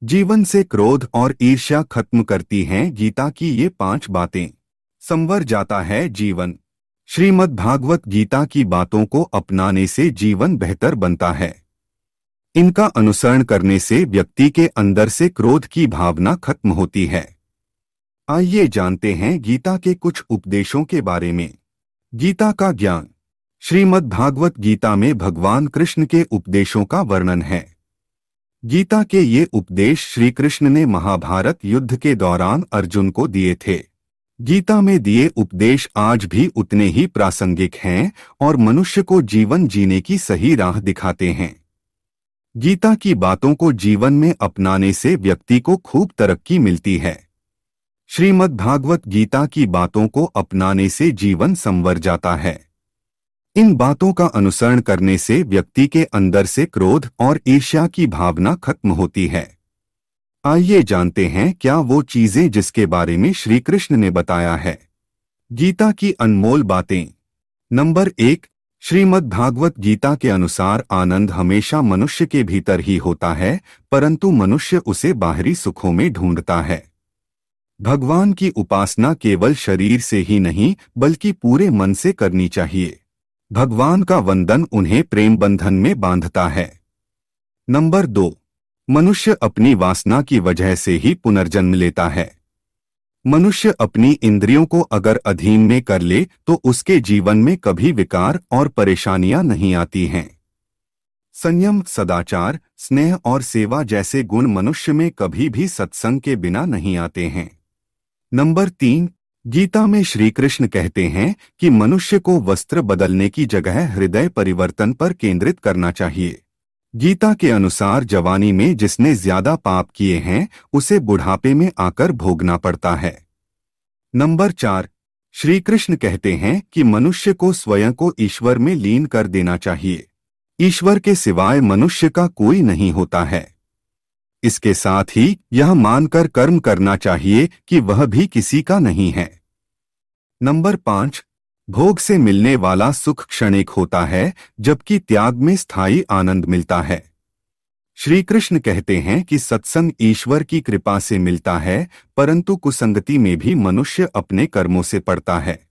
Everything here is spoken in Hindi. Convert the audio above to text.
जीवन से क्रोध और ईर्ष्या खत्म करती हैं गीता की ये 5 बातें। संवर जाता है जीवन। श्रीमद् भागवत गीता की बातों को अपनाने से जीवन बेहतर बनता है। इनका अनुसरण करने से व्यक्ति के अंदर से क्रोध की भावना खत्म होती है। आइए जानते हैं गीता के कुछ उपदेशों के बारे में। गीता का ज्ञान। श्रीमद् भागवत गीता में भगवान कृष्ण के उपदेशों का वर्णन है। गीता के ये उपदेश श्री कृष्ण ने महाभारत युद्ध के दौरान अर्जुन को दिए थे। गीता में दिए उपदेश आज भी उतने ही प्रासंगिक हैं और मनुष्य को जीवन जीने की सही राह दिखाते हैं। गीता की बातों को जीवन में अपनाने से व्यक्ति को खूब तरक्की मिलती है। श्रीमद् भागवत गीता की बातों को अपनाने से जीवन संवर जाता है। इन बातों का अनुसरण करने से व्यक्ति के अंदर से क्रोध और ईर्ष्या की भावना खत्म होती है। आइए जानते हैं क्या वो चीजें जिसके बारे में श्री कृष्ण ने बताया है। गीता की अनमोल बातें। नंबर 1। श्रीमद् भागवत गीता के अनुसार आनंद हमेशा मनुष्य के भीतर ही होता है, परंतु मनुष्य उसे बाहरी सुखों में ढूंढता है। भगवान की उपासना केवल शरीर से ही नहीं बल्कि पूरे मन से करनी चाहिए। भगवान का वंदन उन्हें प्रेम बंधन में बांधता है। नंबर 2। मनुष्य अपनी वासना की वजह से ही पुनर्जन्म लेता है। मनुष्य अपनी इंद्रियों को अगर अधीन में कर ले तो उसके जीवन में कभी विकार और परेशानियां नहीं आती हैं। संयम, सदाचार, स्नेह और सेवा जैसे गुण मनुष्य में कभी भी सत्संग के बिना नहीं आते हैं। नंबर 3। गीता में श्री कृष्ण कहते हैं कि मनुष्य को वस्त्र बदलने की जगह हृदय परिवर्तन पर केंद्रित करना चाहिए। गीता के अनुसार जवानी में जिसने ज्यादा पाप किए हैं उसे बुढ़ापे में आकर भोगना पड़ता है। नंबर 4। श्री कृष्ण कहते हैं कि मनुष्य को स्वयं को ईश्वर में लीन कर देना चाहिए। ईश्वर के सिवाय मनुष्य का कोई नहीं होता है। इसके साथ ही यह मानकर कर्म करना चाहिए कि वह भी किसी का नहीं है। नंबर 5। भोग से मिलने वाला सुख क्षणिक होता है, जबकि त्याग में स्थायी आनंद मिलता है। श्री कृष्ण कहते हैं कि सत्संग ईश्वर की कृपा से मिलता है, परंतु कुसंगति में भी मनुष्य अपने कर्मों से पड़ता है।